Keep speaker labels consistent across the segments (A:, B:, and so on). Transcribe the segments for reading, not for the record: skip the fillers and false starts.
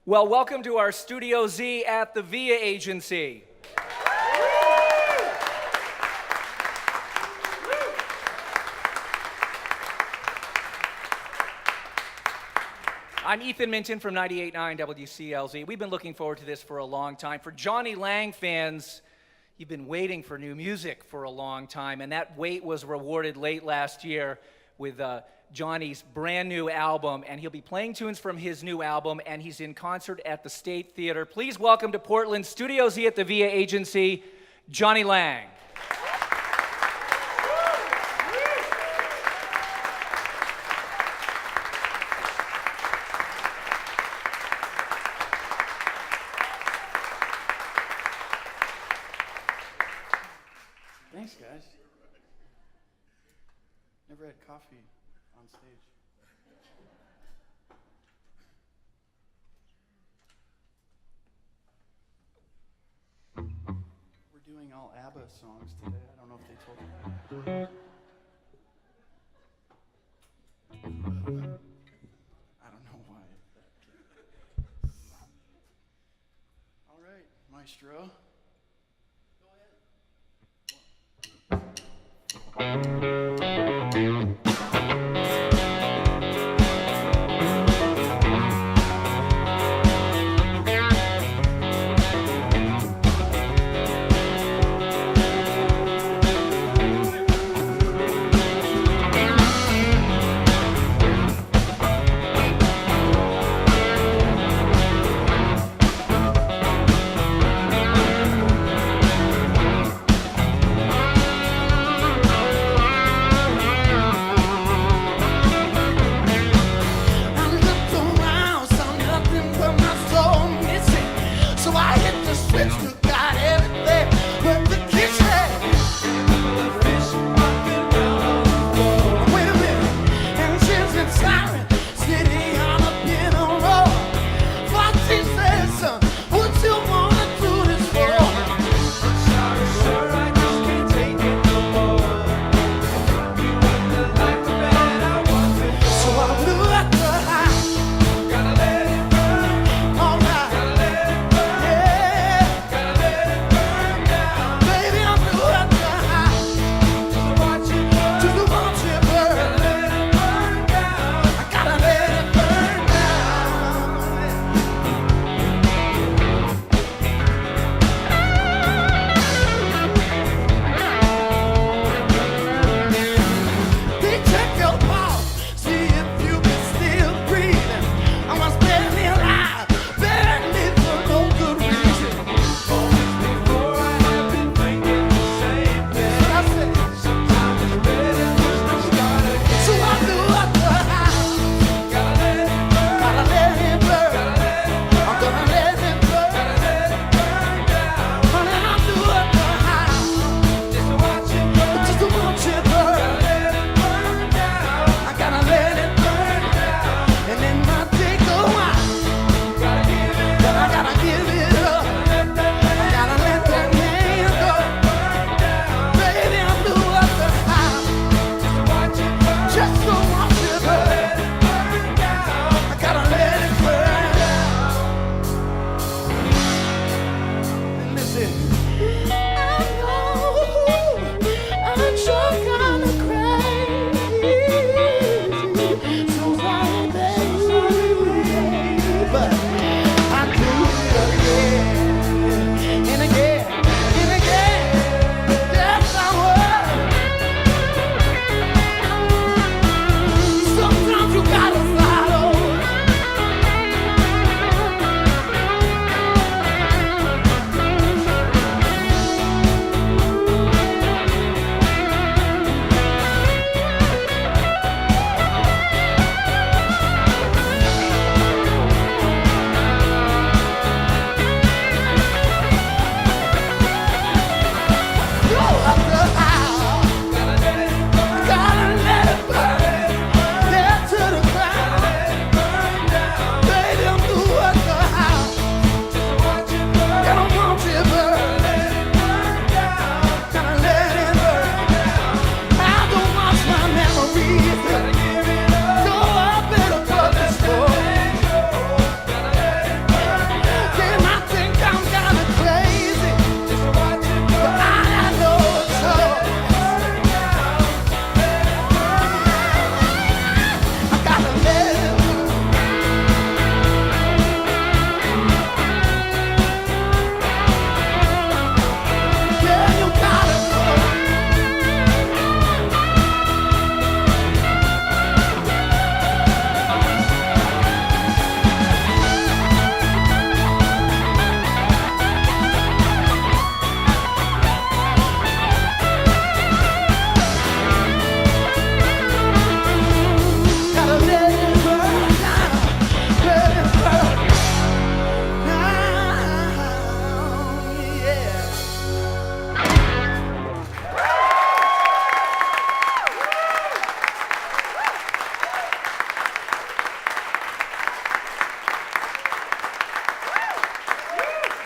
A: Well, welcome to our Studio Z at the VIA Agency. I'm Ethan Minton from 98.9 WCLZ. We've been looking forward to this for a long time. For Johnny Lang fans, you've been waiting for new music for a long time, and that wait was rewarded late last year with Johnny's brand new album, and he'll be playing tunes from his new album, and he's in concert at the State Theater. Please welcome to Portland, Studio Z at the VIA Agency, Johnny Lang.
B: Thanks, guys. Never had coffee on stage. We're doing all ABBA songs today. I don't know if they told you. I don't know why. All right, Maestro.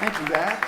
B: Thank you, guys.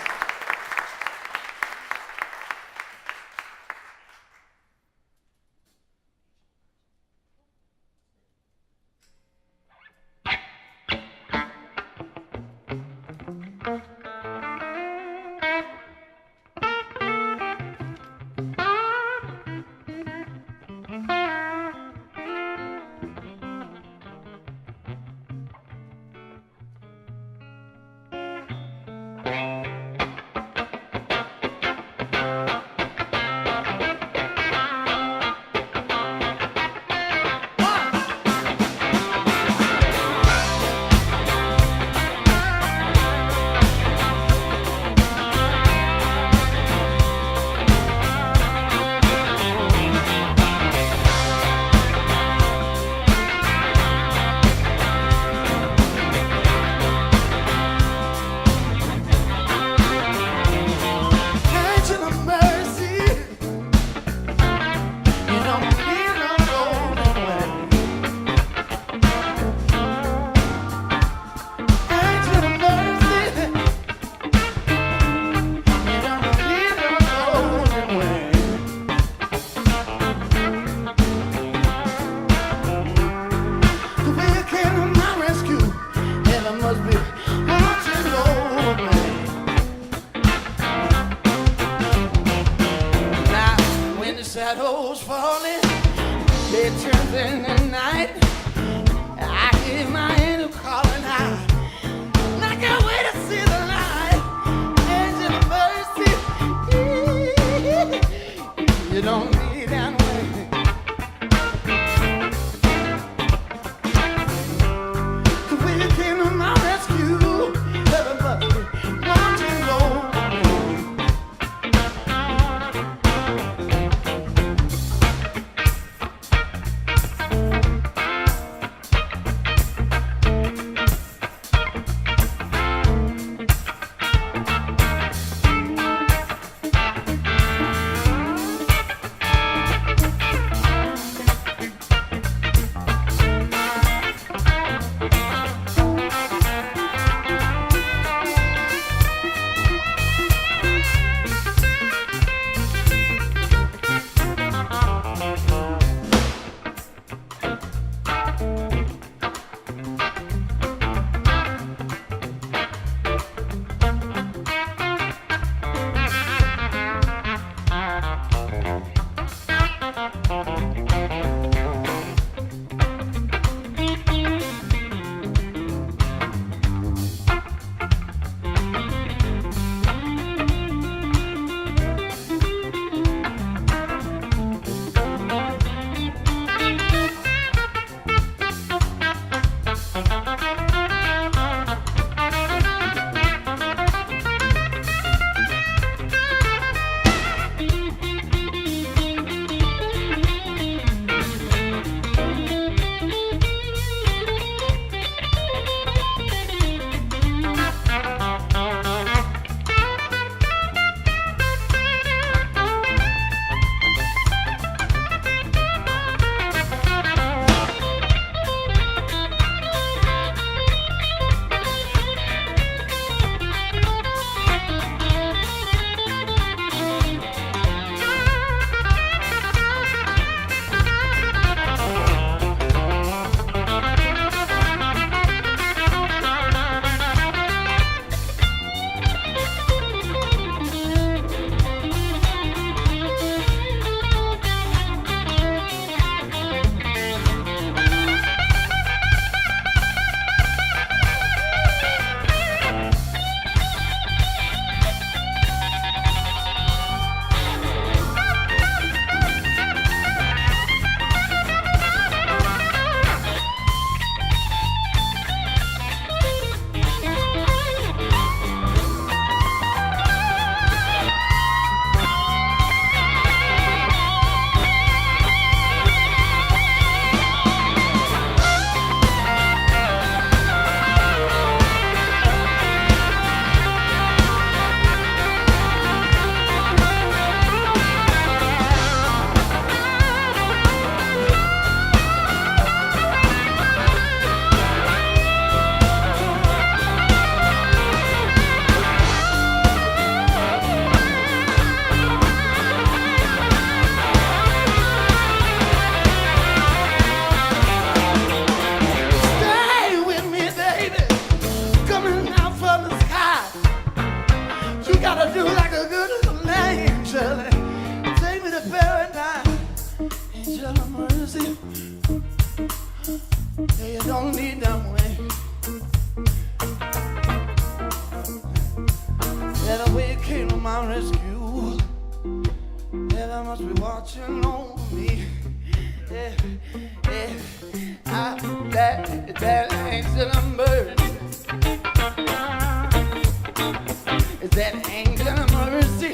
C: Shadows falling, they turn in the night. I hear my angel calling out, and I can't wait to see the light. Angel of mercy, you don't need that way. When you came to my rescue, everybody wanting low. me dumb way. Yeah, the way you came to my rescue. Yeah, I must be watching over me. Yeah, yeah. That angel of mercy. That angel of mercy.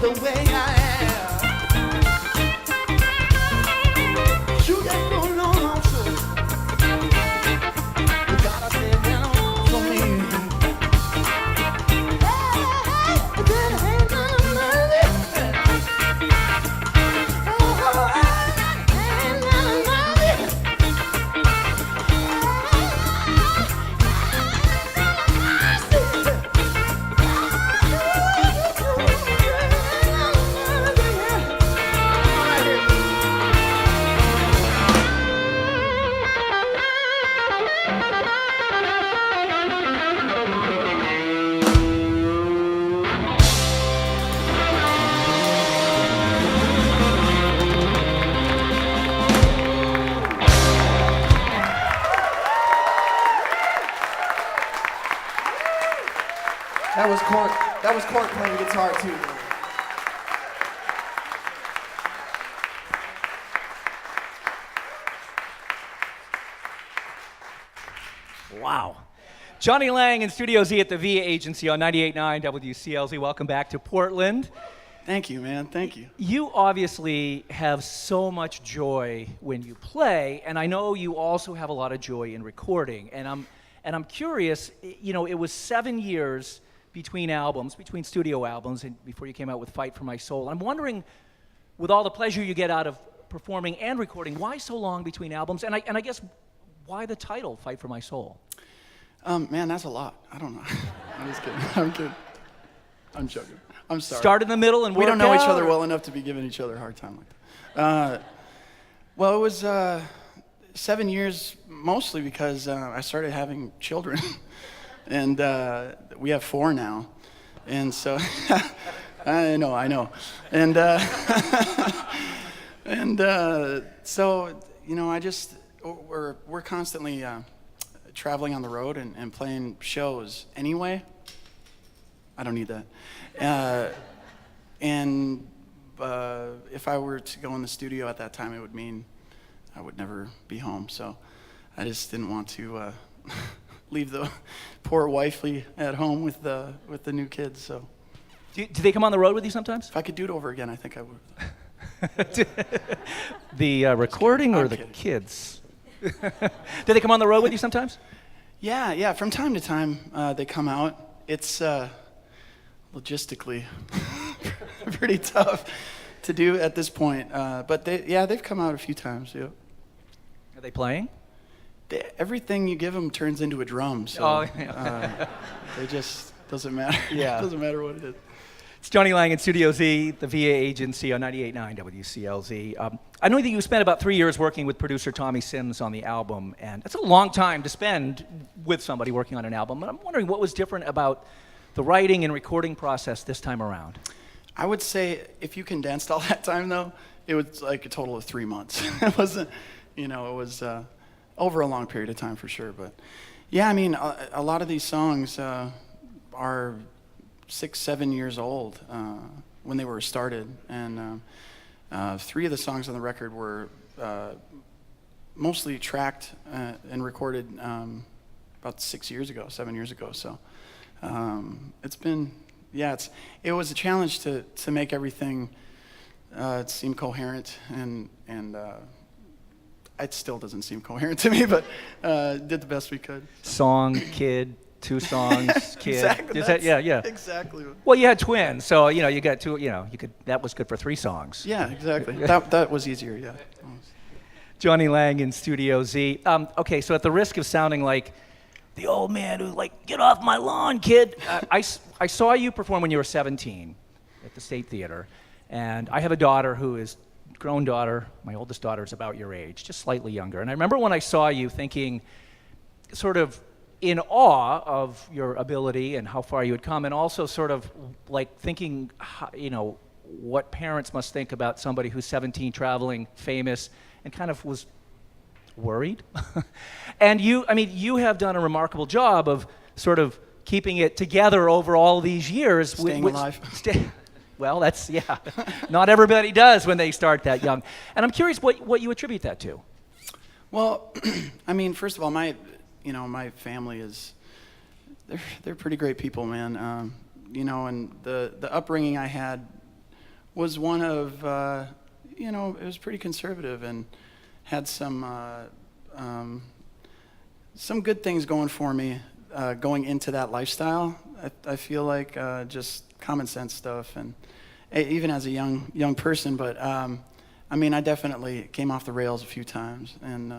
C: The way I am, you got no long so you gotta stay down for me.
B: That was Court playing guitar too.
A: Wow. Johnny Lang in Studio Z at the VA Agency on 98.9 WCLZ. Welcome back to Portland.
B: Thank you, man. Thank you.
A: You obviously have so much joy when you play, and I know you also have a lot of joy in recording. And I'm curious, you know, it was 7 years between albums, between studio albums, and before you came out with Fight for My Soul. I'm wondering, with all the pleasure you get out of performing and recording, why so long between albums? And I guess, why the title, Fight for My Soul?
B: Man, that's a lot. I don't know. I'm just kidding. I'm kidding. I'm joking. I'm sorry.
A: Start in the middle and work
B: We don't know each
A: out,
B: other
A: or?
B: well enough to be giving each other a hard time like that. Well, it was 7 years mostly because I started having children. And we have 4 now. And so, I know. And, so, you know, we're constantly traveling on the road and playing shows anyway. I don't need that. And if I were to go in the studio at that time, it would mean I would never be home. So I just didn't want to leave the poor wifey at home with the new kids. So
A: Do they come on the road with you sometimes?
B: if I could do it over again, I think I would.
A: The recording or
B: I'm
A: the
B: kidding.
A: kids? Do they come on the road with you sometimes?
B: Yeah. From time to time, they come out. It's logistically pretty tough to do at this point. But they've come out a few times. Yeah.
A: Are they playing?
B: Everything you give them turns into a drum. So
A: Oh, yeah.
B: they just doesn't matter.
A: Yeah.
B: It doesn't matter what it is.
A: It's Johnny Lang in Studio Z, the VA Agency on 98.9 WCLZ. I know that you spent about 3 years working with producer Tommy Sims on the album, and it's a long time to spend with somebody working on an album, but I'm wondering what was different about the writing and recording process this time around.
B: I would say if you condensed all that time, though, it was like a total of 3 months. It wasn't, it was over a long period of time for sure. But yeah, I mean, a lot of these songs are 6-7 years old when they were started, and 3 of the songs on the record were mostly tracked and recorded about 7 years ago. So it's been, it was a challenge to make everything seem coherent, and it still doesn't seem coherent to me, but did the best we could.
A: Song, kid, 2 songs, kid.
B: Exactly.
A: Is that, yeah.
B: Exactly.
A: Well, you had twins, so you got 2. That was good for 3 songs.
B: Yeah, exactly. That was easier. Yeah.
A: Johnny Lang in Studio Z. Okay, so at the risk of sounding like the old man who's like, get off my lawn, kid. I saw you perform when you were 17 at the State Theater, and I have a daughter who is grown daughter. My oldest daughter is about your age, just slightly younger. And I remember when I saw you thinking sort of in awe of your ability and how far you had come, and also sort of like thinking, what parents must think about somebody who's 17, traveling, famous, and kind of was worried. And you have done a remarkable job of sort of keeping it together over all these years.
B: Staying alive.
A: Well, that's, yeah. Not everybody does when they start that young. And I'm curious what you attribute that to.
B: Well, I mean, first of all, my family is, they're pretty great people, man. And the upbringing I had was one of, it was pretty conservative and had some good things going for me going into that lifestyle. I feel like just common sense stuff, and even as a young person. But I mean, I definitely came off the rails a few times and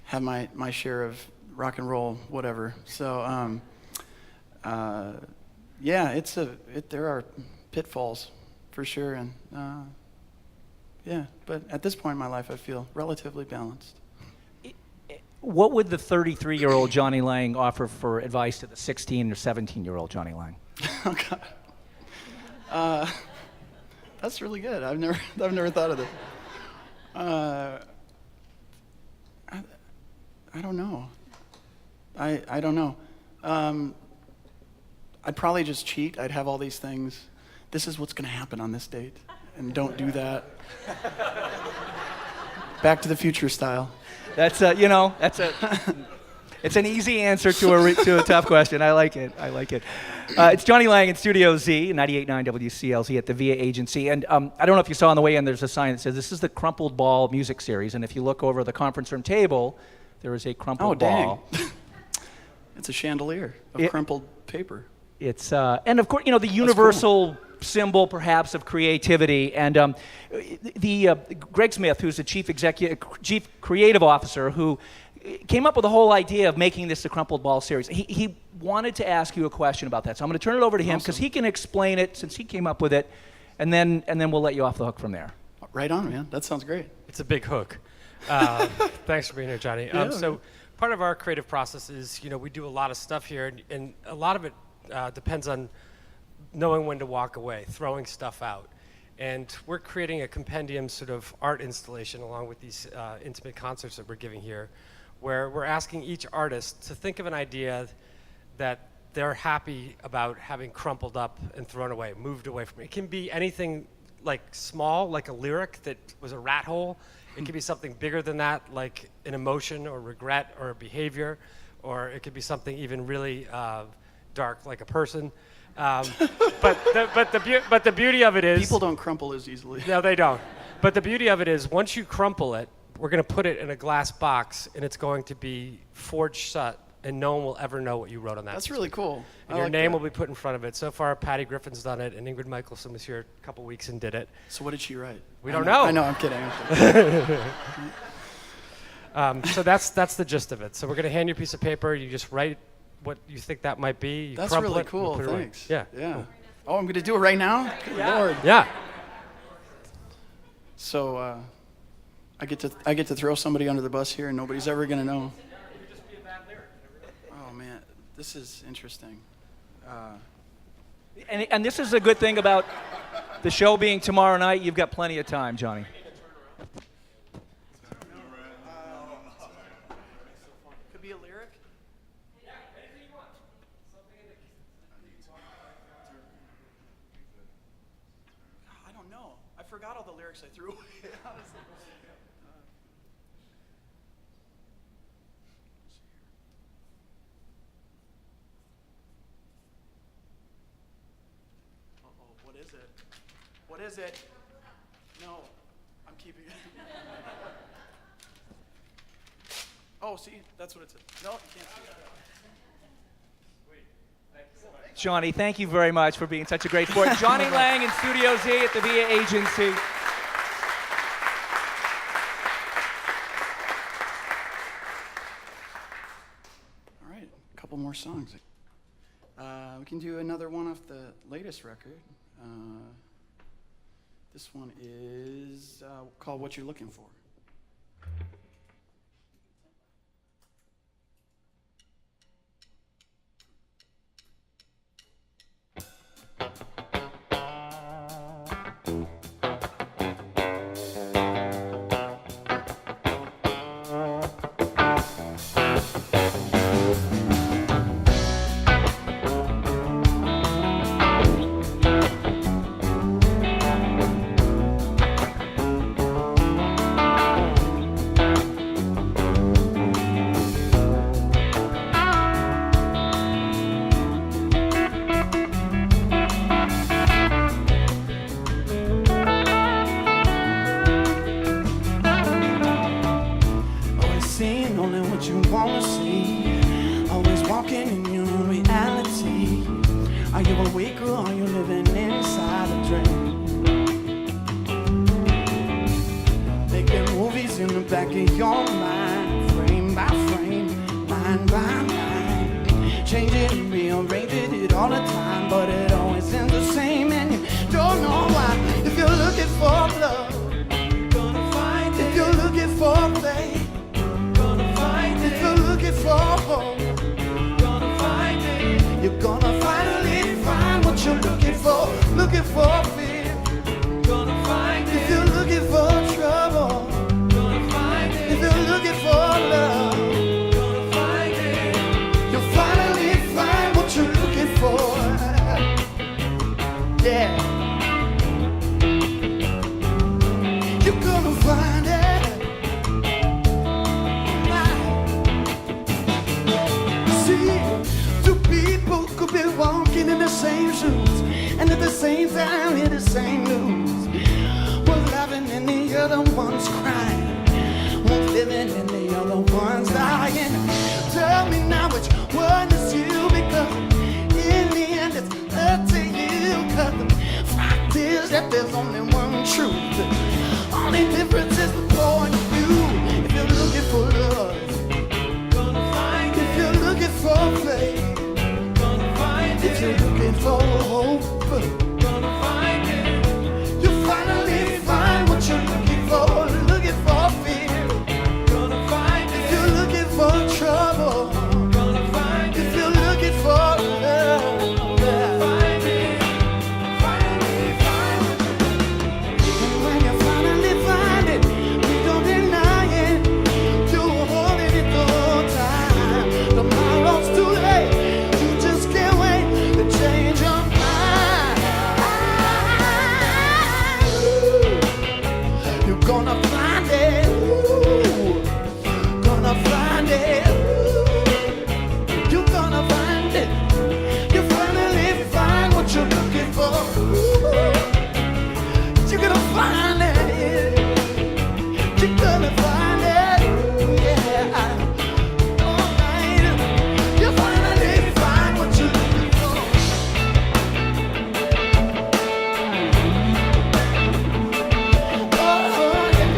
B: had my share of rock and roll, whatever. So yeah, there are pitfalls for sure, and yeah. But at this point in my life, I feel relatively balanced.
A: What would the 33-year-old Johnny Lang offer for advice to the 16 or 17-year-old Johnny Lang?
B: Oh God, that's really good. I've never thought of this. I don't know. I don't know. I'd probably just cheat. I'd have all these things. This is what's going to happen on this date, and don't do that. Back to the Future style.
A: That's it's an easy answer to a tough question. I like it. It's Johnny Lang in Studio Z, 98.9 WCLZ at the VA agency. And I don't know if you saw on the way in, there's a sign that says this is the Crumpled Ball music series. And if you look over the conference room table, there is a crumpled ball.
B: Oh, dang. It's a chandelier of crumpled paper.
A: It's and of course, the universal symbol, perhaps, of creativity. And Greg Smith, who's the chief creative officer, who came up with the whole idea of making this a Crumpled Ball series. He wanted to ask you a question about that, so I'm going to turn it over to him because he can explain it since he came up with it, and then we'll let you off the hook from there.
B: Right on, man. That sounds great.
D: It's a big hook. Thanks for being here, Johnny. So part of our creative process is, we do a lot of stuff here, and a lot of it depends on knowing when to walk away, throwing stuff out. And we're creating a compendium sort of art installation along with these intimate concerts that we're giving here, where we're asking each artist to think of an idea that they're happy about having crumpled up and thrown away, moved away from. It can be anything like small, like a lyric that was a rat hole. It could be something bigger than that, like an emotion or regret or a behavior, or it could be something even really dark, like a person. But the beauty of it is,
B: people don't crumple as easily.
D: No, they don't. But the beauty of it is, once you crumple it, we're going to put it in a glass box, and it's going to be forged shut, and no one will ever know what you wrote on that.
B: That's really cool.
D: And your name will be put in front of it. So far, Patty Griffin's done it, and Ingrid Michaelson was here a couple weeks and did it.
B: So what did she write?
D: We don't know.
B: I know. I'm kidding.
D: So that's the gist of it. So we're going to hand you a piece of paper. You just write what you think that might be. You
B: That's
D: crumple
B: really
D: it,
B: cool.
D: put it away.
B: Thanks.
D: Yeah.
B: Yeah. Oh, I'm going to do it right now? Good Lord.
D: Yeah.
B: So I get to throw somebody under the bus here, and nobody's ever going to know. Oh man, this is interesting.
A: And this is a good thing about the show being tomorrow night. You've got plenty of time, Johnny.
B: Could be a lyric. I don't know. I forgot all the lyrics I threw away. Honestly. What is it? What is it? No, I'm keeping it. Oh, see, that's what it said. No, you can't see that.
A: Johnny, thank you very much for being such a great sport. Johnny Lang in Studio Z at the VA agency.
B: All right, a couple more songs. We can do another one off the latest record. This one is called What You're Looking For. Always seeing only what you wanna see. Always walking in your own reality. Are you awake or are you living inside a dream? Making movies in the back of your mind, frame by frame, line by line. Change it and rearrange it all the time, but it always ends the same, and you don't know why. If you're looking for love, gonna find it. If you're looking for faith, gonna find it. If you're looking for hope, gonna find it. You're gonna finally find what you're looking for. Looking for fear, gonna find it. If you're looking for trouble, gonna find it. If you're looking for love, gonna find it. You'll finally find what you're looking for. Yeah. You're gonna find it. See, two people could be walking in the same shoes, and at the same time hear the same news. One's laughing and the other one's crying. One's living and the other one's dying. Tell me now which one is you, because in the end it's up to you. 'Cause the fact is that there's only one truth. Only difference is the point of view. If you're looking for love, gonna find it. If you're looking for faith, gonna find it. If you're looking for hope, gonna find it. You'll finally find what you're looking for. Looking for fear, gonna find it. If you're looking for trouble, gonna find it. If you're looking for love, gonna find it. Finally find it. And when you finally find it, you don't deny it. You're holding it the whole time. Tomorrow's too late. You just can't wait to change your mind. You're gonna find it. Gonna find it. You're gonna find it. You finally find what you're looking for. You're gonna find it. You're gonna find it. Yeah. All right. You finally find what you're looking for. Oh, yeah.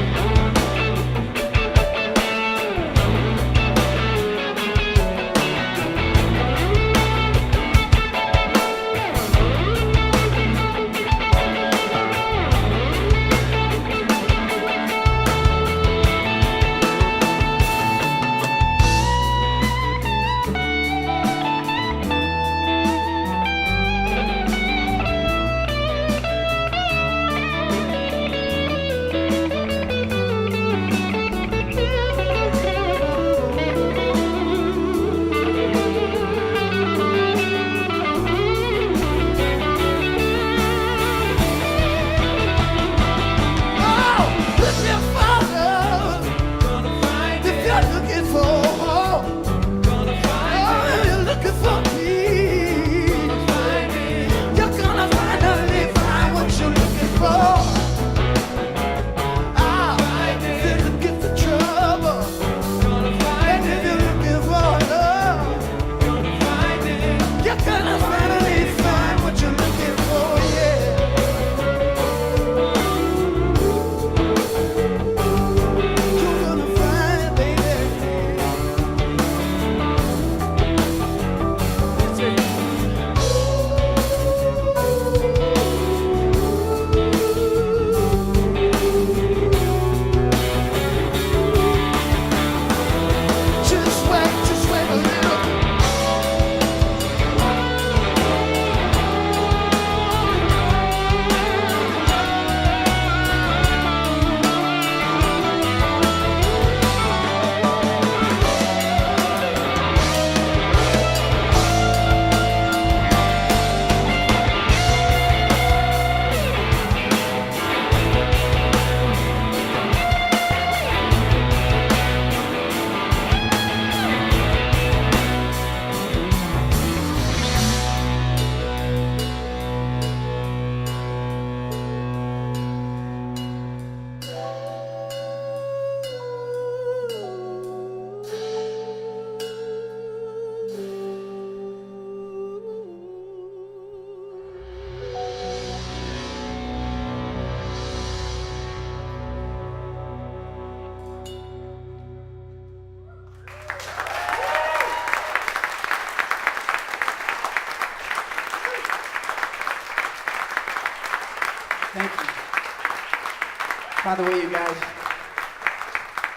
C: By the way, you guys,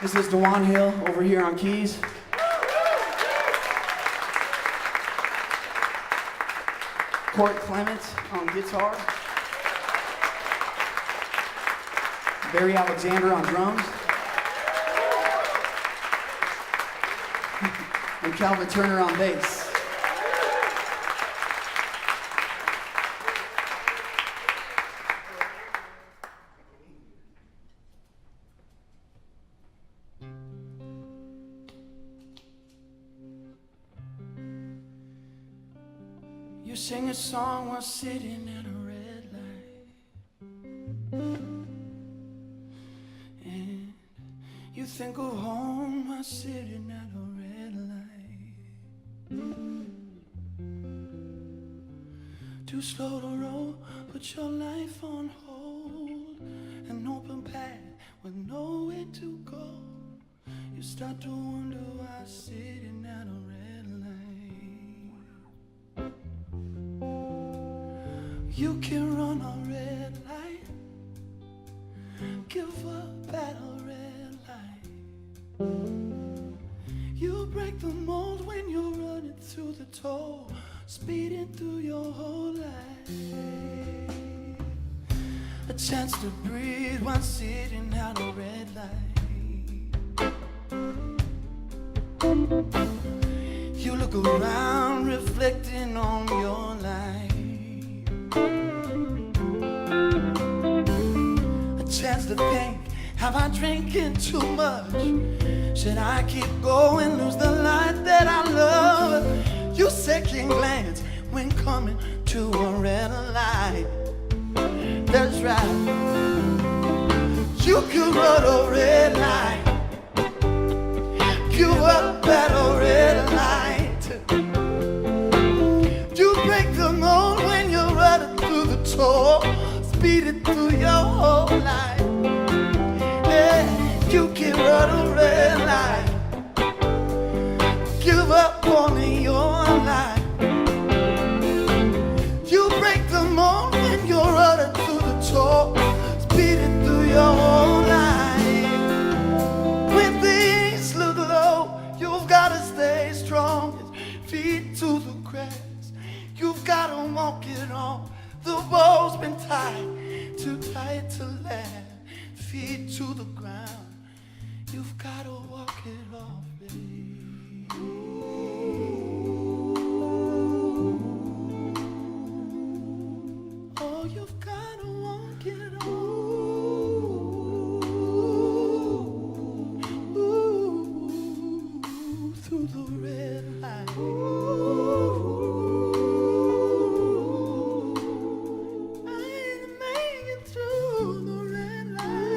C: this is Dewan Hill over here on keys. Court Clements on guitar. Barry Alexander on drums. And Calvin Turner on bass. You sing a song while sitting at a red light, and you think of home while sitting at a red light. Too slow to roll, put your life on hold. An open path with nowhere to go. You start to wonder why sitting at a red light. You can run a red light, give up at a red light. You break the mold when you're running through the toll, speeding through your whole life. A chance to breathe while sitting at a red light. You look around, reflecting on your life. A chance to think, have I drinking too much? Should I keep going, lose the life that I love? You second glance when coming to a red light. That's right. You could run a red light, give up at a red light. You break the mold when you're running through the toll, speeding through your whole life. Yeah, you can run a red light, give up on your life. You break the mold when you're running through the toll, speeding through your whole life. When things look low, you've gotta stay strong. Feet to the cracks, you've gotta walk it on. The bow's been tied, too tight to land. Feet to the ground, you've gotta walk it off, baby. Oh, you've gotta walk it off. Through the red light. I ain't making through the red light.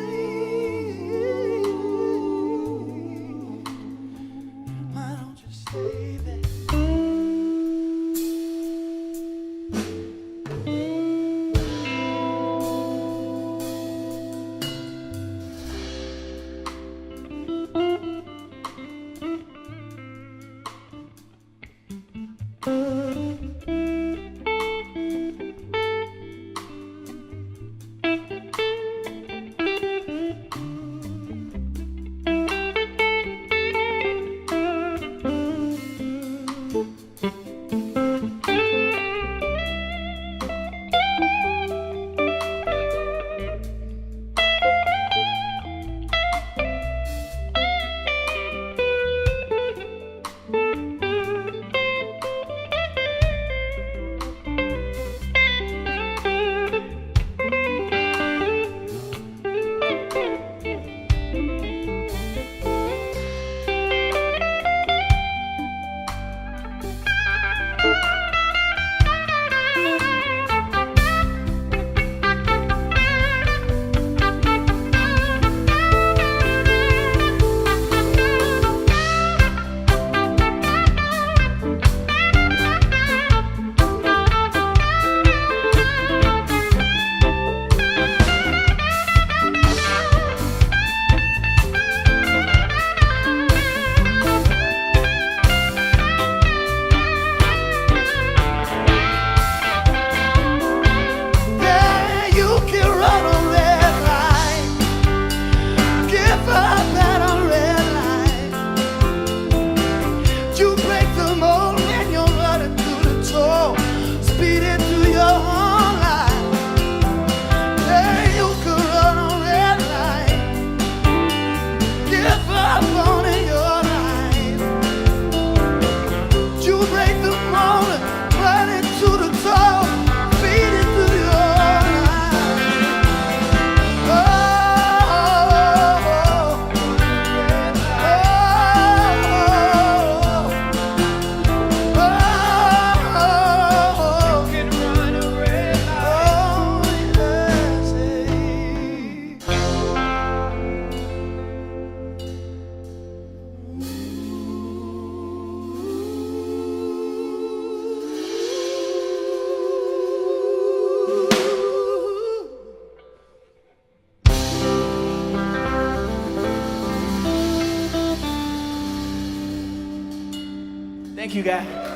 C: Thank you, guys.